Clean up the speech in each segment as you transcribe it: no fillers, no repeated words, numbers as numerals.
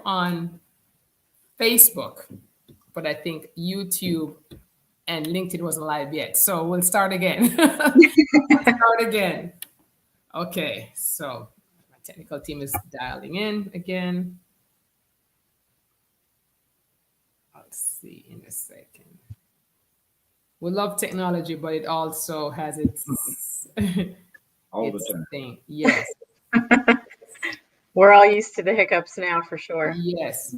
on Facebook, but I think YouTube and LinkedIn wasn't live yet. So we'll start again. Start again. Okay, so my technical team is dialing in again. I'll see in a second. We love technology, but it also has its All its the time. thing. Yes, We're all used to the hiccups now for sure. yes.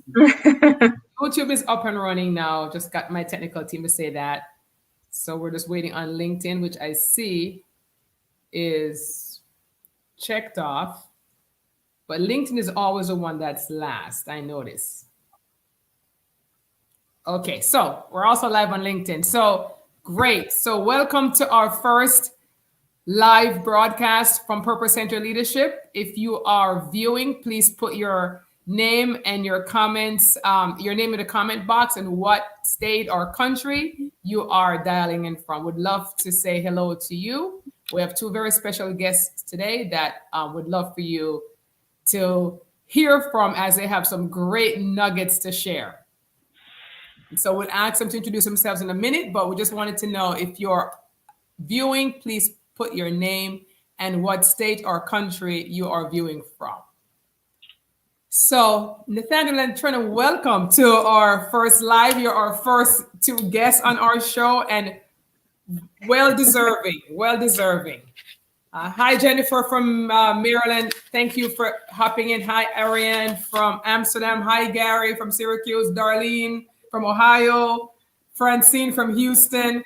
YouTube is up and running now. Just got my technical team to say that. So we're just waiting on LinkedIn, which I see is checked off. But LinkedIn is always the one that's last, I notice. Okay, so we're also live on LinkedIn. So great. So welcome to our first live broadcast from Purpose Center Leadership. If you are viewing, please put your name and your comments, your name in the comment box and what state or country you are dialing in from. Would love to say hello to you. We have two very special guests today that would love for you to hear from as they have some great nuggets to share. So we'll ask them to introduce themselves in a minute, but we just wanted to know if you're viewing, please put your name and what state or country you are viewing from. So Nathaniel and Trina, welcome to our first live. You're our first two guests on our show and well deserving, well deserving. Hi, Jennifer from Maryland. Thank you for hopping in. Hi, Ariane from Amsterdam. Hi, Gary from Syracuse. Darlene from Ohio. Francine from Houston.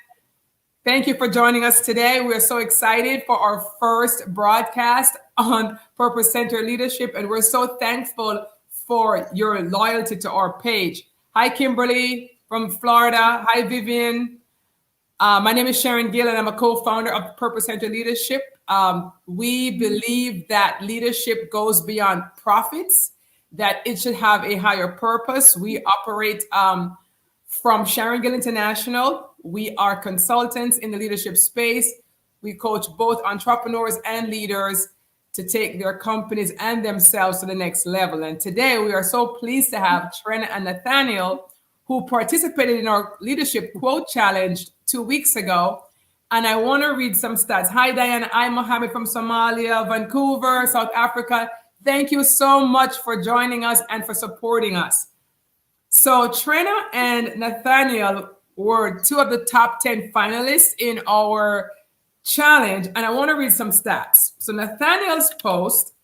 Thank you for joining us today. We're so excited for our first broadcast on Purpose Center Leadership, and we're so thankful for your loyalty to our page. Hi, Kimberly from Florida. Hi, Vivian. My name is Sharon Gill, and I'm a co-founder of Purpose Center Leadership. We believe that leadership goes beyond profits, that it should have a higher purpose. We operate from Sharon Gill International. We are consultants in the leadership space. We coach both entrepreneurs and leaders to take their companies and themselves to the next level. And today we are so pleased to have Trina and Nathaniel, who participated in our leadership quote challenge 2 weeks ago. And I want to read some stats. Hi, Diana. I'm Mohammed from Somalia, Vancouver, South Africa. Thank you so much for joining us and for supporting us. So Trina and Nathaniel were two of the top 10 finalists in our challenge. And I want to read some stats. So Nathaniel's post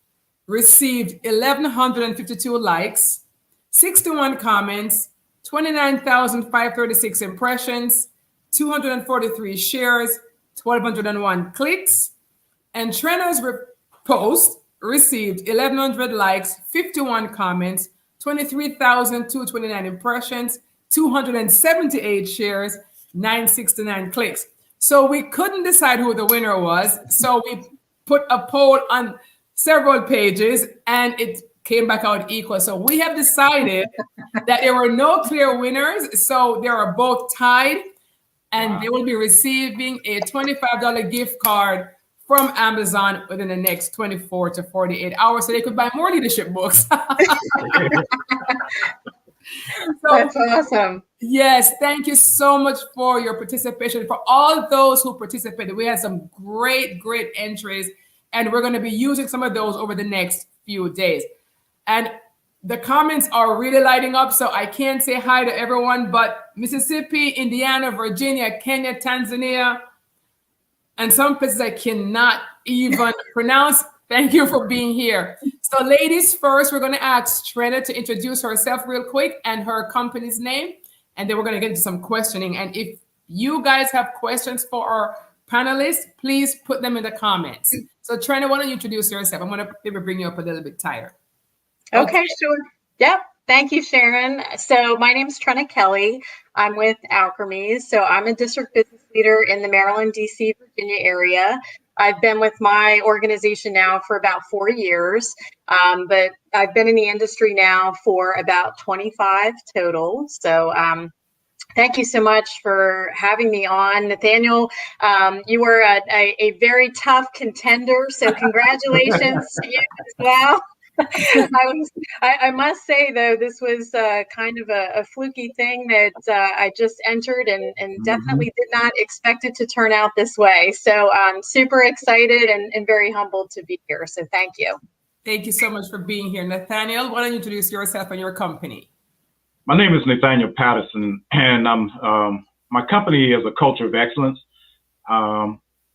received 1,152 likes, 61 comments, 29,536 impressions, 243 shares, 1,201 clicks. And Trina's post received 1,100 likes, 51 comments, 23,229 impressions, 278 shares, 969 clicks. So we couldn't decide who the winner was. So we put a poll on several pages and it came back out equal. So we have decided that there were no clear winners. So they are both tied and they will be receiving a $25 gift card from Amazon within the next 24 to 48 hours. So they could buy more leadership books. So, that's awesome. Yes, thank you so much for your participation. For all those who participated, we had some great entries, and we're going to be using some of those over the next few days. And the comments are really lighting up, so I can't say hi to everyone, but Mississippi, Indiana, Virginia, Kenya, Tanzania, and some places I cannot even pronounce. Thank you for being here. So ladies first, we're going to ask Trina to introduce herself real quick and her company's name. And then we're going to get into some questioning. And if you guys have questions for our panelists, please put them in the comments. So Trina, why don't you introduce yourself? I'm going to maybe bring you up a little bit higher. Okay, sure. Yep. Thank you, Sharon. So my name is Trina Kelly. I'm with Alkermes. So I'm a district business leader in the Maryland, DC, Virginia area. I've been with my organization now for about 4 years, but I've been in the industry now for about 25 total. So thank you so much for having me on. Nathaniel, you were a very tough contender, so congratulations to you as well. I must say, though, this was kind of a fluky thing that I just entered and definitely did not expect it to turn out this way. So I'm super excited and very humbled to be here. So thank you. Thank you so much for being here. Nathaniel, why don't you introduce yourself and your company? My name is Nathaniel Patterson, and my company is a culture of excellence.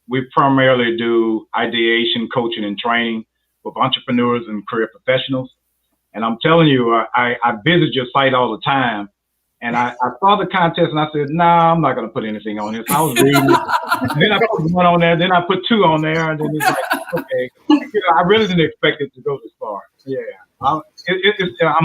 We primarily do ideation, coaching, and training with entrepreneurs and career professionals. And I'm telling you, I visit your site all the time. And I saw the contest and I said, nah, I'm not going to put anything on this. I was reading it. Then I put one on there. Then I put two on there. And then it's like, okay. I really didn't expect it to go this far. Yeah. I'm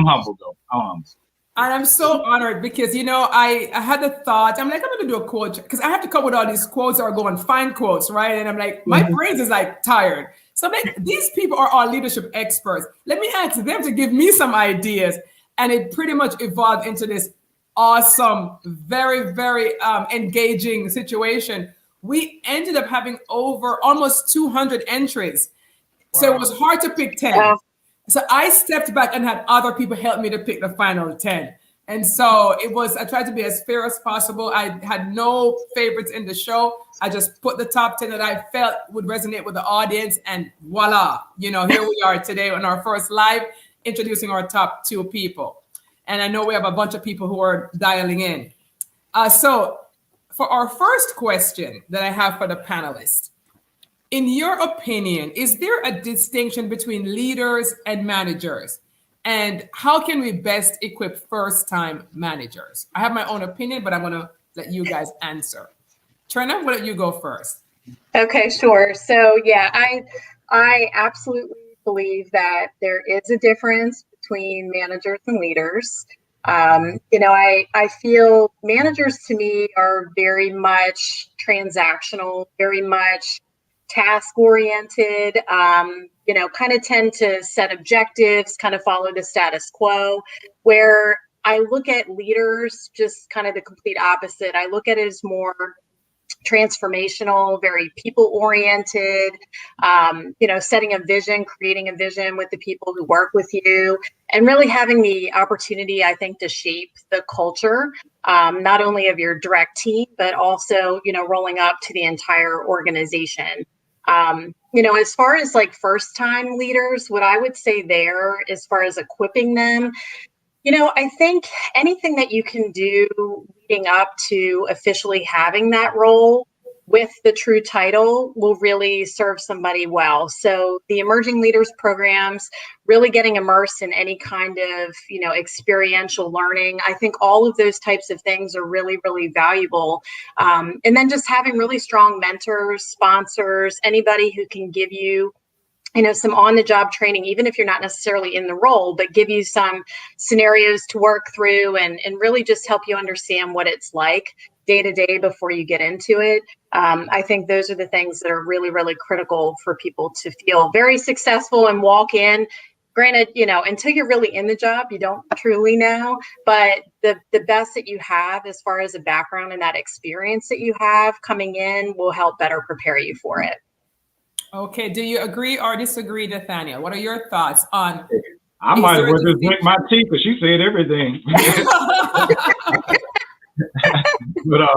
humbled, though. I'm humbled. And I'm so honored because, I had the thought, I'm like, I'm going to do a quote because I have to come with all these quotes or go and find quotes, right? And I'm like, my brain is like tired. So I'm like, these people are all leadership experts. Let me ask them to give me some ideas. And it pretty much evolved into this awesome, very, very engaging situation. We ended up having over almost 200 entries. Wow. So it was hard to pick 10. Wow. So I stepped back and had other people help me to pick the final 10. And so I tried to be as fair as possible. I had no favorites in the show. I just put the top 10 that I felt would resonate with the audience, and voila, here we are today on our first live, introducing our top 2 people. And I know we have a bunch of people who are dialing in. So for our first question that I have for the panelists, in your opinion, is there a distinction between leaders and managers? And how can we best equip first-time managers? I have my own opinion, but I'm going to let you guys answer. Trina, why don't you go first? Okay, sure. So, yeah, I absolutely believe that there is a difference between managers and leaders. I feel managers to me are very much transactional, very much task oriented, kind of tend to set objectives, kind of follow the status quo, where I look at leaders just kind of the complete opposite. I look at it as more transformational, very people oriented, setting a vision, creating a vision with the people who work with you, and really having the opportunity, I think, to shape the culture, not only of your direct team, but also, rolling up to the entire organization. As far as like first time leaders, what I would say there, as far as equipping them, I think anything that you can do leading up to officially having that role with the true title will really serve somebody well. So the emerging leaders programs, really getting immersed in any kind of, experiential learning. I think all of those types of things are really, really valuable. And then just having really strong mentors, sponsors, anybody who can give you some on-the-job training, even if you're not necessarily in the role, but give you some scenarios to work through and really just help you understand what it's like day to day before you get into it. I think those are the things that are really, really critical for people to feel very successful and walk in. Granted, until you're really in the job, you don't truly know, but the best that you have as far as a background and that experience that you have coming in will help better prepare you for it. Okay. Do you agree or disagree, Nathaniel? What are your thoughts on? I might as well just drink my tea because she said everything. But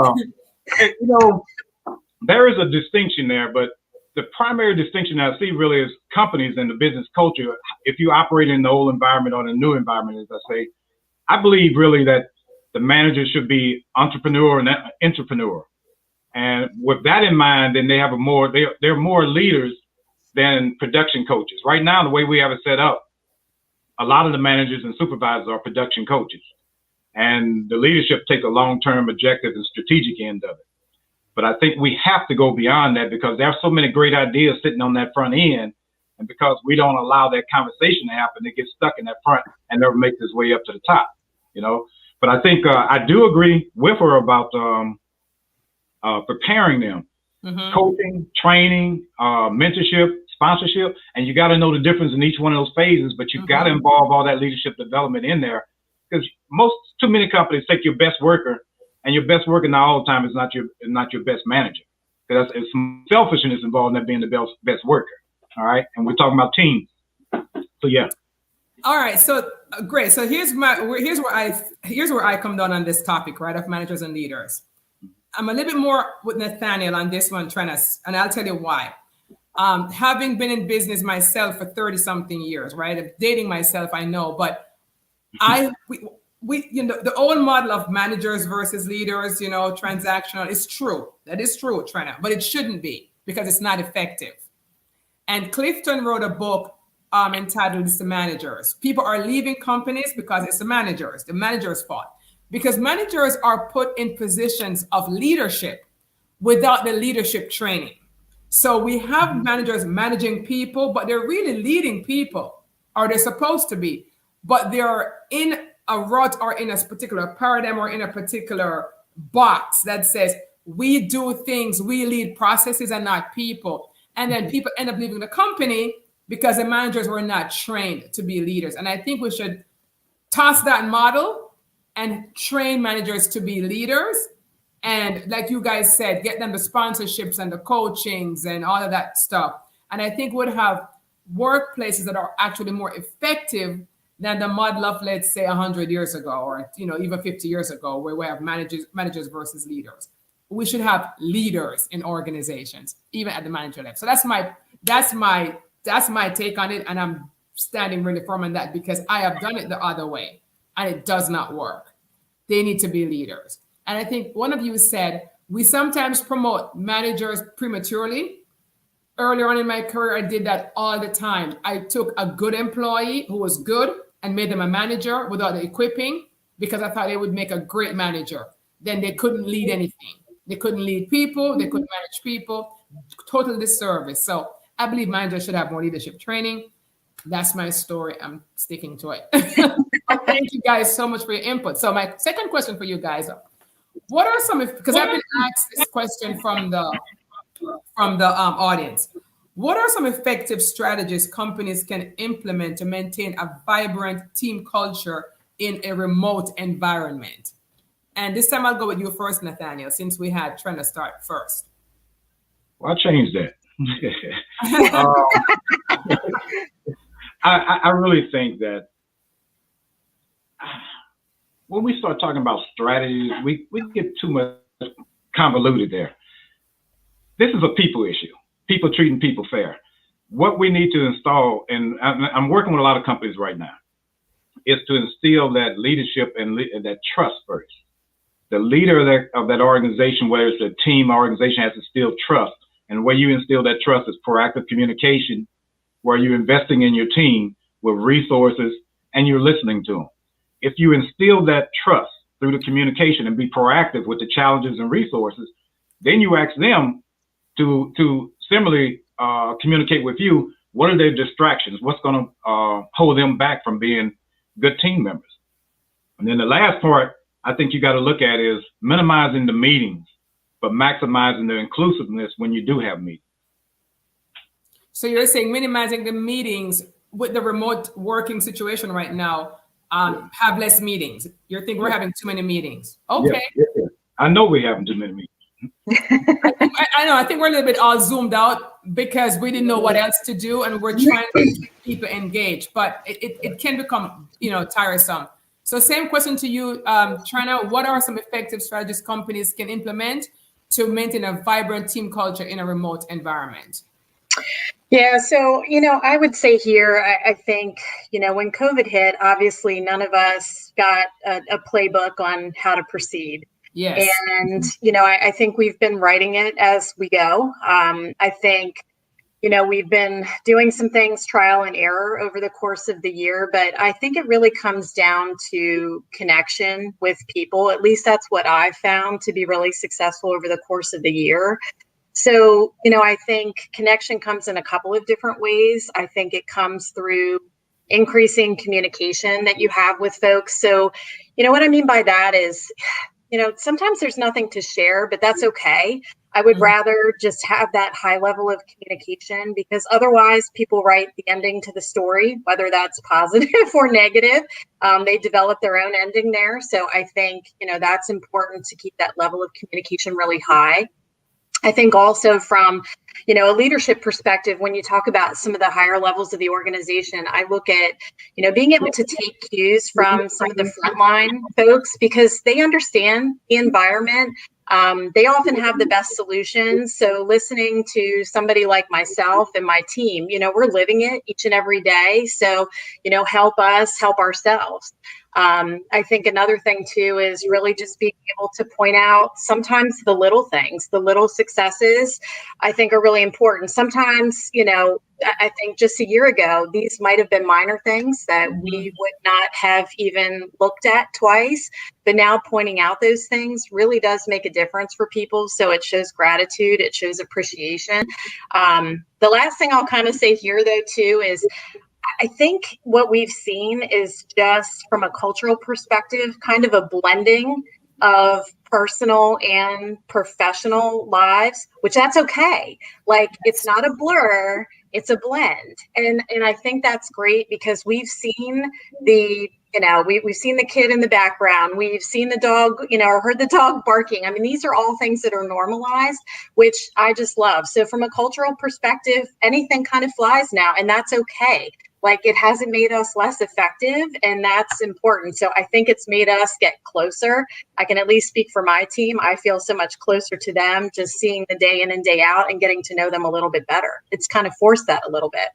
there is a distinction there. But the primary distinction I see really is companies and the business culture. If you operate in the old environment or the new environment, as I say, I believe really that the manager should be entrepreneur and entrepreneur. And with that in mind, then they're more leaders than production coaches. Right now, the way we have it set up, a lot of the managers and supervisors are production coaches. And the leadership take a long-term objective and strategic end of it. But I think we have to go beyond that because there are so many great ideas sitting on that front end. And because we don't allow that conversation to happen, it gets stuck in that front and never makes its way up to the top, But I think I do agree with her about preparing them, coaching, training, mentorship, sponsorship, and you got to know the difference in each one of those phases, but you've got to involve all that leadership development in there because too many companies take your best worker and your best worker not all the time is not your best manager. There's some selfishness involved in that being the best worker. All right. And we're talking about teams. So yeah. All right, so great. So here's where I come down on this topic, right, of managers and leaders. I'm a little bit more with Nathaniel on this one, and I'll tell you why. Having been in business myself for 30 something years, right? Dating myself, I know, but I we you know the old model of managers versus leaders, transactional is true. That is true, Trina, but it shouldn't be because it's not effective. And Clifton wrote a book entitled "It's the Managers." People are leaving companies because it's the managers' fault. Because managers are put in positions of leadership without the leadership training. So we have managers managing people, but they're really leading people, or they're supposed to be, but they're in a rut or in a particular paradigm or in a particular box that says we do things, we lead processes and not people. And then people end up leaving the company because the managers were not trained to be leaders. And I think we should toss that model and train managers to be leaders. And like you guys said, get them the sponsorships and the coachings and all of that stuff. And I think would have workplaces that are actually more effective than the model of, let's say, 100 years ago, or even 50 years ago, where we have managers versus leaders. We should have leaders in organizations, even at the manager level. So that's my take on it, and I'm standing really firm on that because I have done it the other way, and it does not work. They need to be leaders. And I think one of you said we sometimes promote managers prematurely. Earlier on in my career, I did that all the time. I took a good employee who was good and made them a manager without the equipping because I thought they would make a great manager. Then they couldn't lead anything. They couldn't lead people. They couldn't manage people. Total disservice. So I believe managers should have more leadership training. That's my story. I'm sticking to it. Thank you guys so much for your input. So my second question for you guys, what are some, because I've been asked this question from the audience. What are some effective strategies companies can implement to maintain a vibrant team culture in a remote environment? And this time I'll go with you first, Nathaniel, since we had trying to start first. Well, I changed that. I really think that when we start talking about strategies, we get too much convoluted there. This is a people issue, people treating people fair. What we need to install, and I'm working with a lot of companies right now, is to instill that leadership and that trust first. The leader of that organization, whether it's a team or organization, has to instill trust. And the way you instill that trust is proactive communication, where you're investing in your team with resources and you're listening to them. If you instill that trust through the communication and be proactive with the challenges and resources, then you ask them to similarly communicate with you. What are their distractions? What's going to hold them back from being good team members? And then the last part I think you got to look at is minimizing the meetings, but maximizing the inclusiveness when you do have meetings. So you're saying minimizing the meetings with the remote working situation right now, have less meetings. You think we're having too many meetings? Okay. Yeah. I know we're having too many meetings. I know. I think we're a little bit all zoomed out because we didn't know what else to do, and we're trying to keep people engaged. But it can become, tiresome. So same question to you, Trina. What are some effective strategies companies can implement to maintain a vibrant team culture in a remote environment? Yeah, so, I would say here, I think, when COVID hit, obviously none of us got a playbook on how to proceed. Yes. And, I think we've been writing it as we go. I think, we've been doing some things trial and error over the course of the year, but I think it really comes down to connection with people. At least that's what I've found to be really successful over the course of the year. So, I think connection comes in a couple of different ways. I think it comes through increasing communication that you have with folks. So, what I mean by that is, sometimes there's nothing to share, but that's okay. I would rather just have that high level of communication because otherwise people write the ending to the story, whether that's positive or negative. They develop their own ending there. So I think, that's important to keep that level of communication really high. I think also from, a leadership perspective, when you talk about some of the higher levels of the organization, I look at, being able to take cues from some of the frontline folks because they understand the environment. They often have the best solutions. So listening to somebody like myself and my team, we're living it each and every day. So, help us help ourselves. I think another thing too is really just being able to point out sometimes the little things, the little successes, I think are really important. Sometimes, I think just a year ago, these might have been minor things that we would not have even looked at twice. But now pointing out those things really does make a difference for people. So it shows gratitude, it shows appreciation. The last thing I'll kind of say here, though, too, is I think what we've seen is just from a cultural perspective, kind of a blending of personal and professional lives, which that's okay. Like it's not a blur, it's a blend. And I think that's great because we've seen we've seen the kid in the background, we've seen the dog, or heard the dog barking. I mean, these are all things that are normalized, which I just love. So from a cultural perspective, anything kind of flies now, and that's okay. Like it hasn't made us less effective, and that's important. So I think it's made us get closer. I can at least speak for my team. I feel so much closer to them just seeing the day in and day out and getting to know them a little bit better. It's kind of forced that a little bit.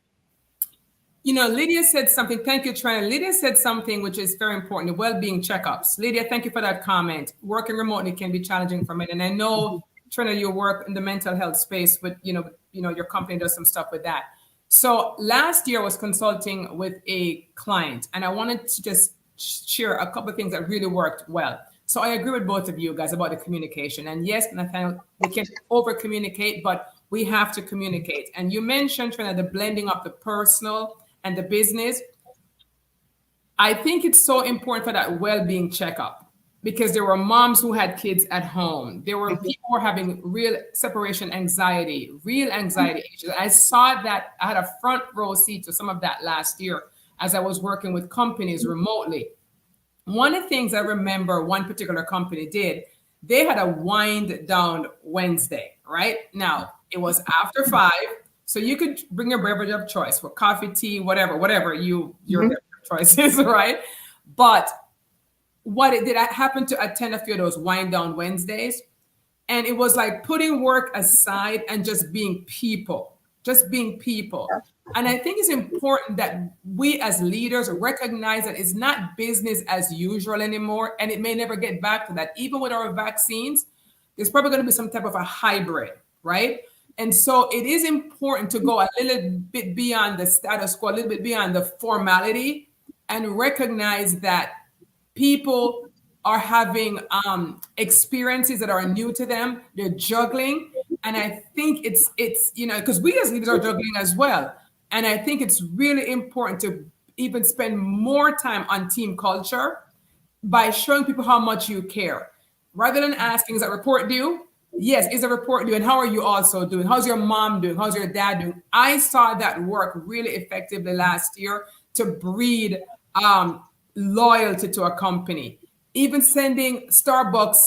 Lydia said something. Thank you, Trina. Lydia said something which is very important, the well-being checkups. Lydia, thank you for that comment. Working remotely can be challenging for me. And I know, Trina, you work in the mental health space, but your company does some stuff with that. So last year I was consulting with a client, and I wanted to just share a couple of things that really worked well. So I agree with both of you guys about the communication. And yes, Nathaniel, we can over communicate, but we have to communicate. And you mentioned, Trina, the blending of the personal and the business. I think it's so important for that well-being checkup because there were moms who had kids at home. There were people who were having real separation anxiety, real anxiety issues. I saw that. I had a front row seat to some of that last year as I was working with companies remotely. One of the things I remember one particular company did, they had a wind down Wednesday, right? Now, it was after 5, so you could bring your beverage of choice for coffee, tea, whatever your choice is, right? But what it did, I happened to attend a few of those wind down Wednesdays, and it was like putting work aside and just being people. And I think it's important that we as leaders recognize that it's not business as usual anymore, and it may never get back to that. Even with our vaccines, there's probably going to be some type of a hybrid, right? And so it is important to go a little bit beyond the status quo, a little bit beyond the formality, and recognize that people are having experiences that are new to them. They're juggling. And I think it's because we as leaders are juggling as well. And I think it's really important to even spend more time on team culture by showing people how much you care. Rather than asking, is that report due? Yes, is a report due? And how are you also doing? How's your mom doing? How's your dad doing? I saw that work really effectively last year to breed loyalty to a company. Even sending Starbucks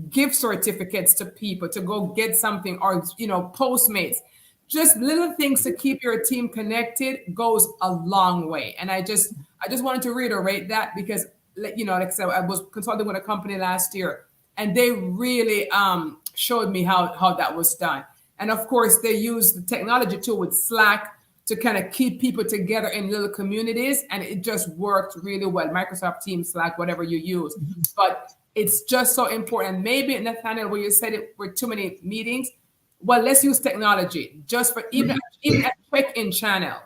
gift certificates to people to go get something, or Postmates. Just little things to keep your team connected goes a long way. And I just wanted to reiterate that because like I said, I was consulting with a company last year, and they really showed me how that was done. And of course, they used the technology too with Slack to kind of keep people together in little communities, and it just worked really well. Microsoft Teams, Slack, whatever you use, but it's just so important. Maybe, Nathaniel, where you said it were too many meetings, well, let's use technology just for even a check-in channel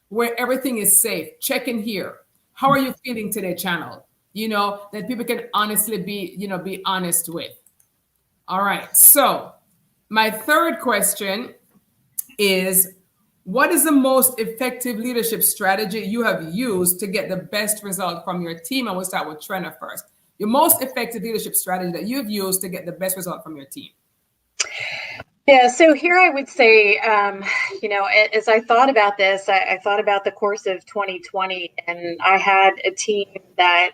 where everything is safe. Check in here. How are you feeling today? Channel, that people can honestly be honest with. All right. So my third question is, what is the most effective leadership strategy you have used to get the best result from your team? I will start with Trina first. Your most effective leadership strategy that you've used to get the best result from your team. Yeah, so here I would say, as I thought about this, I thought about the course of 2020, and I had a team that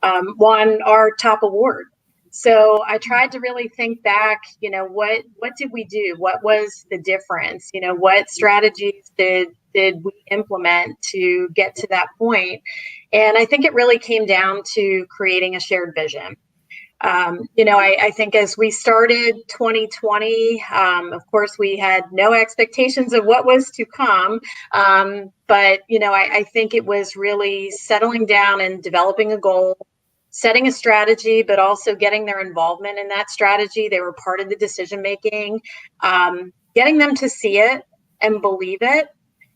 won our top award. So I tried to really think back, what did we do? What was the difference? What strategies did we implement to get to that point? And I think it really came down to creating a shared vision. I think as we started 2020, of course, we had no expectations of what was to come. But I think it was really settling down and developing a goal, setting a strategy, but also getting their involvement in that strategy. They were part of the decision making, getting them to see it and believe it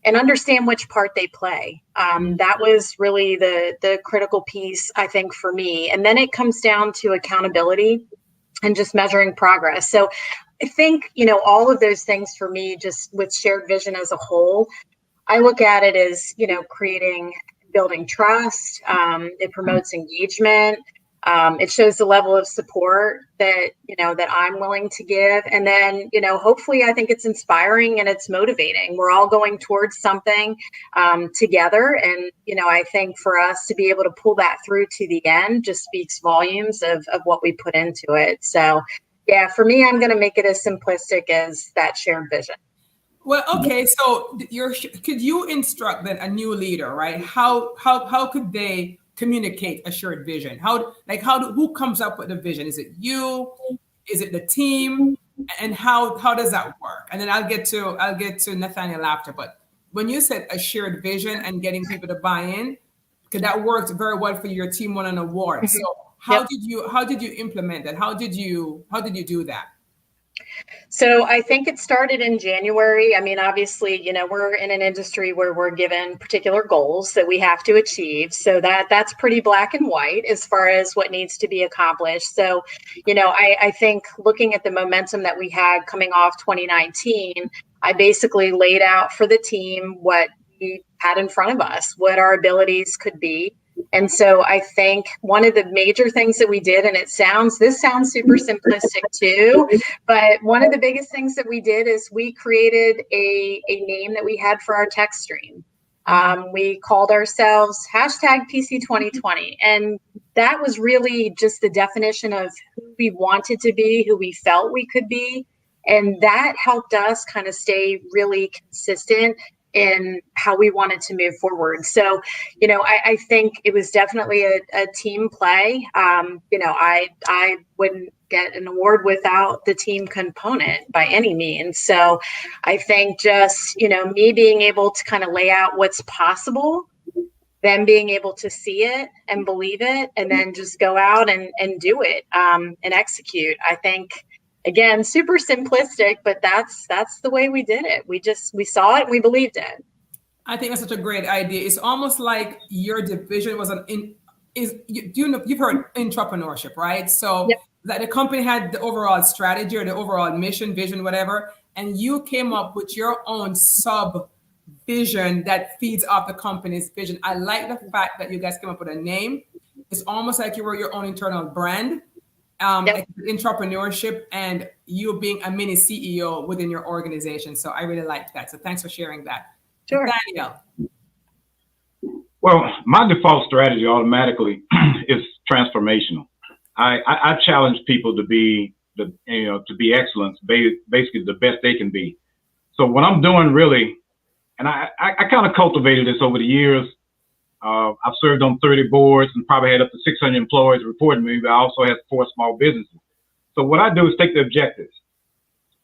and understand which part they play. That was really the critical piece, I think, for me. And then it comes down to accountability and just measuring progress. So I think, all of those things for me, just with shared vision as a whole, I look at it as, building trust. It promotes engagement. It shows the level of support that I'm willing to give. And then, hopefully I think it's inspiring and it's motivating. We're all going towards something together. And, I think for us to be able to pull that through to the end just speaks volumes of what we put into it. So yeah, for me, I'm going to make it as simplistic as that shared vision. Well, okay. So could you instruct then a new leader, right? How could they communicate a shared vision? Who comes up with the vision? Is it you? Is it the team? And how does that work? And then I'll get to Nathaniel after. But when you said a shared vision and getting people to buy in, because that worked very well for your team won an award. So how did you implement that? How did you do that? So I think it started in January. I mean, obviously, we're in an industry where we're given particular goals that we have to achieve. So that's pretty black and white as far as what needs to be accomplished. So, I think looking at the momentum that we had coming off 2019, I basically laid out for the team what we had in front of us, what our abilities could be. And so I think one of the major things that we did, and this sounds super simplistic too, but one of the biggest things that we did is we created a name that we had for our text stream. We called ourselves #PC2020. And that was really just the definition of who we wanted to be, who we felt we could be. And that helped us kind of stay really consistent in how we wanted to move forward. So, I think it was definitely a team play. I wouldn't get an award without the team component by any means. So I think just, me being able to kind of lay out what's possible, then being able to see it and believe it, and then just go out and do it and execute. I think, again, super simplistic, but that's the way we did it. We saw it and we believed it. I think that's such a great idea. It's almost like your division was you've heard entrepreneurship, right? So that the company had the overall strategy or the overall mission, vision, whatever, and you came up with your own sub vision that feeds off the company's vision. I like the fact that you guys came up with a name. It's almost like you were your own internal brand. Entrepreneurship and you being a mini CEO within your organization. So I really like that. So thanks for sharing that. Sure. Daniel. Well, my default strategy automatically is transformational. I challenge people to be excellence, basically the best they can be. So what I'm doing really, and I kind of cultivated this over the years. I've served on 30 boards and probably had up to 600 employees reporting to me, but I also had 4 small businesses. So what I do is take the objectives.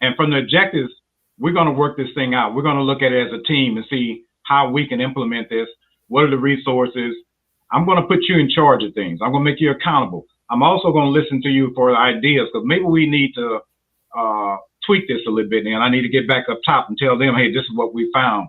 And from the objectives, we're going to work this thing out. We're going to look at it as a team and see how we can implement this. What are the resources? I'm going to put you in charge of things. I'm going to make you accountable. I'm also going to listen to you for ideas, because maybe we need to tweak this a little bit, and I need to get back up top and tell them, hey, this is what we found.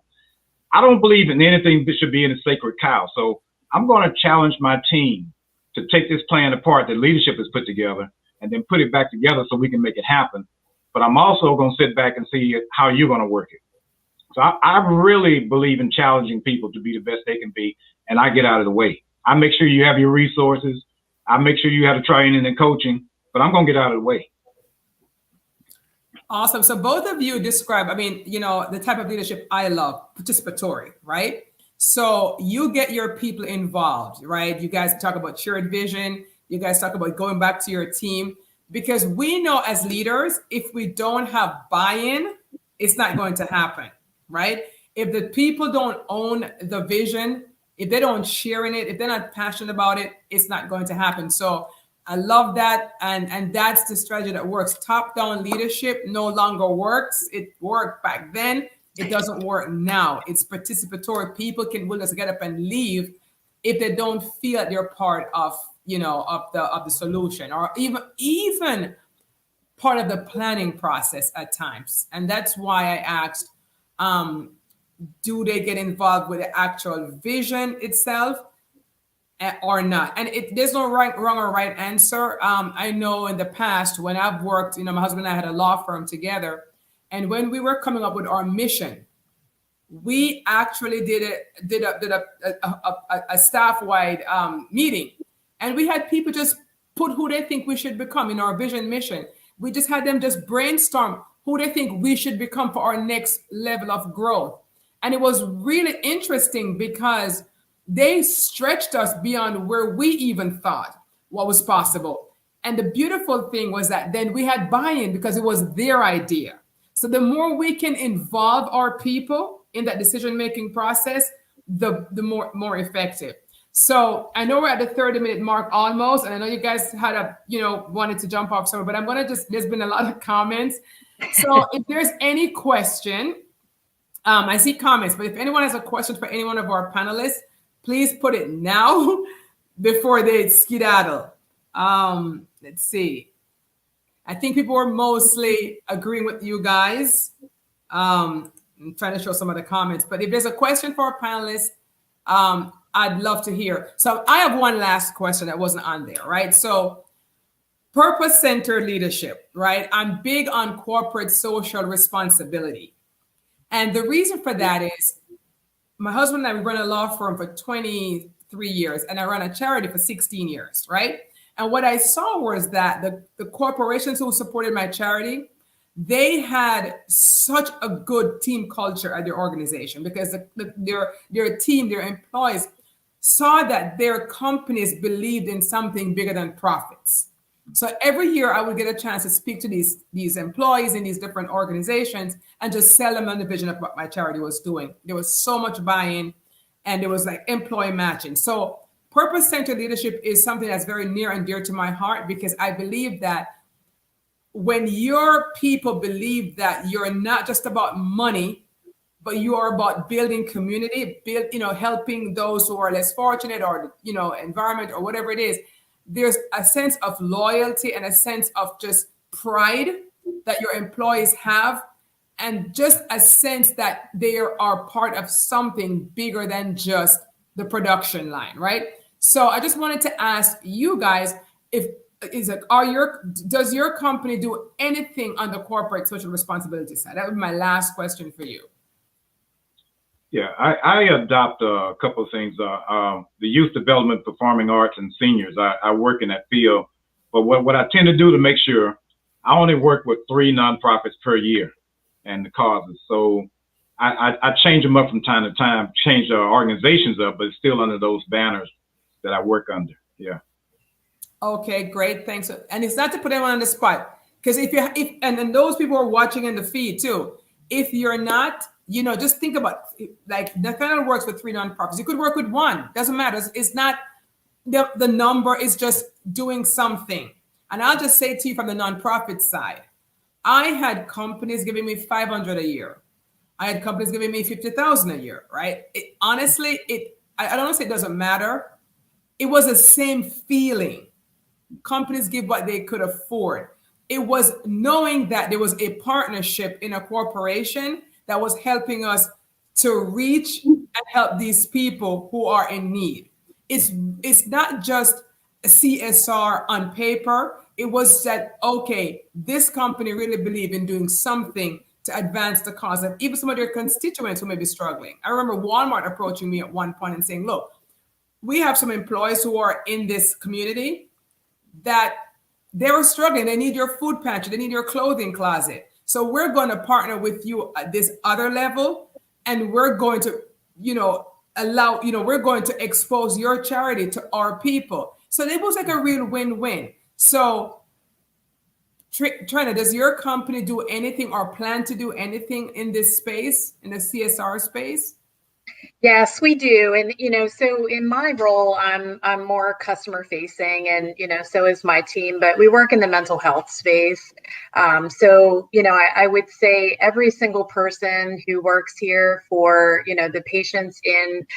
I don't believe in anything that should be in a sacred cow. So I'm going to challenge my team to take this plan apart that leadership has put together and then put it back together so we can make it happen. But I'm also going to sit back and see how you're going to work it. So I really believe in challenging people to be the best they can be, and I get out of the way. I make sure you have your resources. I make sure you have the training and coaching, but I'm going to get out of the way. Awesome. So both of you describe, the type of leadership I love, participatory, right? So you get your people involved, right? You guys talk about shared vision. You guys talk about going back to your team, because we know as leaders, if we don't have buy-in, it's not going to happen, right? If the people don't own the vision, if they don't share in it, if they're not passionate about it, it's not going to happen. So I love that. And that's the strategy that works. Top-down leadership no longer works. It worked back then. It doesn't work now. It's participatory. People can will just get up and leave if they don't feel that they're part of, of the solution, or even part of the planning process at times. And that's why I asked, do they get involved with the actual vision itself or not? And there's no wrong or right answer. I know in the past when I've worked, my husband and I had a law firm together, and when we were coming up with our mission, we actually did a staff-wide meeting, and we had people just put who they think we should become in our vision mission. We just had them just brainstorm who they think we should become for our next level of growth. And it was really interesting because they stretched us beyond where we even thought what was possible. And the beautiful thing was that then we had buy-in because it was their idea. So the more we can involve our people in that decision-making process, the more effective. So I know we're at the 30-minute mark almost, and I know you guys had wanted to jump off somewhere, but I'm gonna there's been a lot of comments. So if there's any question, I see comments, but if anyone has a question for any one of our panelists, please put it now before they skedaddle. Let's see. I think people are mostly agreeing with you guys. I'm trying to show some of the comments, but if there's a question for our panelists, I'd love to hear. So I have one last question that wasn't on there, right? So purpose-centered leadership, right? I'm big on corporate social responsibility. And the reason for that is my husband and I, we run a law firm for 23 years, and I run a charity for 16 years, right? And what I saw was that the corporations who supported my charity, they had such a good team culture at their organization because their team, their employees saw that their companies believed in something bigger than profits. So every year I would get a chance to speak to these employees in these different organizations and just sell them on the vision of what my charity was doing. There was so much buy-in, and there was like employee matching. So purpose-centered leadership is something that's very near and dear to my heart because I believe that when your people believe that you're not just about money, but you are about building community, helping those who are less fortunate, or environment, or whatever it is, there's a sense of loyalty and a sense of just pride that your employees have, and just a sense that they are part of something bigger than just the production line, right? So I just wanted to ask you guys, does your company do anything on the corporate social responsibility side? That would be my last question for you. Yeah, I adopt a couple of things. The youth development, performing arts, and seniors. I work in that field, but what I tend to do to make sure, I only work with 3 nonprofits per year, and the causes. So I change them up from time to time, change the organizations up, but it's still under those banners that I work under. Yeah. Okay, great, thanks. And it's not to put anyone on the spot, because and then those people are watching in the feed too. If you're not, just think about like that kind of works with 3 nonprofits. You could work with 1, doesn't matter. It's not the number, is just doing something. And I'll just say to you from the nonprofit side, I had companies giving me $500 a year. I had companies giving me $50,000 a year, right? Honestly, I don't want to say it doesn't matter. It was the same feeling. Companies give what they could afford. It was knowing that there was a partnership in a corporation that was helping us to reach and help these people who are in need. It's not just a CSR on paper. It was that, okay, this company really believed in doing something to advance the cause of even some of their constituents who may be struggling. I remember Walmart approaching me at one point and saying, look, we have some employees who are in this community that they were struggling. They need your food pantry. They need your clothing closet. So we're going to partner with you at this other level, and we're going to, we're going to expose your charity to our people. So it was like a real win-win. So Trina, does your company do anything or plan to do anything in this space, in the CSR space? Yes, we do. And, so in my role, I'm more customer facing and, so is my team, but we work in the mental health space. So, I would say every single person who works here for, the patients in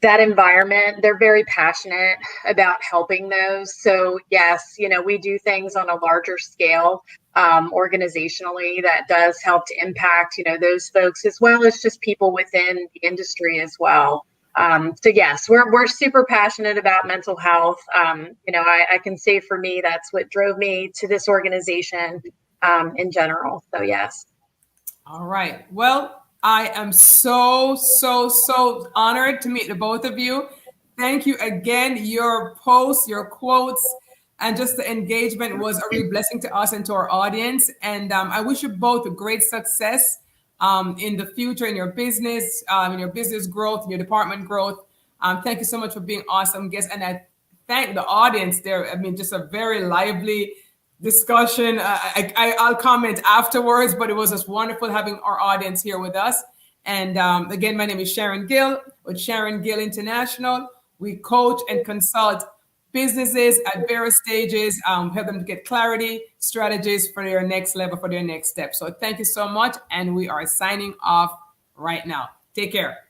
that environment, they're very passionate about helping those. So yes, we do things on a larger scale organizationally that does help to impact, those folks as well as just people within the industry as well. So yes, we're super passionate about mental health. I can say for me, that's what drove me to this organization in general. So yes. All right. Well, I am so honored to meet the both of you. Thank you again. Your posts, your quotes, and just the engagement was a real blessing to us and to our audience. And I wish you both great success in the future, in your business growth, in your department growth. Thank you so much for being awesome guests. And I thank the audience there. I mean, just a very lively discussion. I'll comment afterwards, but it was just wonderful having our audience here with us. And again, my name is Sharon Gill with Sharon Gill International. We coach and consult businesses at various stages, help them to get clarity, strategies for their next level, for their next step. So thank you so much. And we are signing off right now. Take care.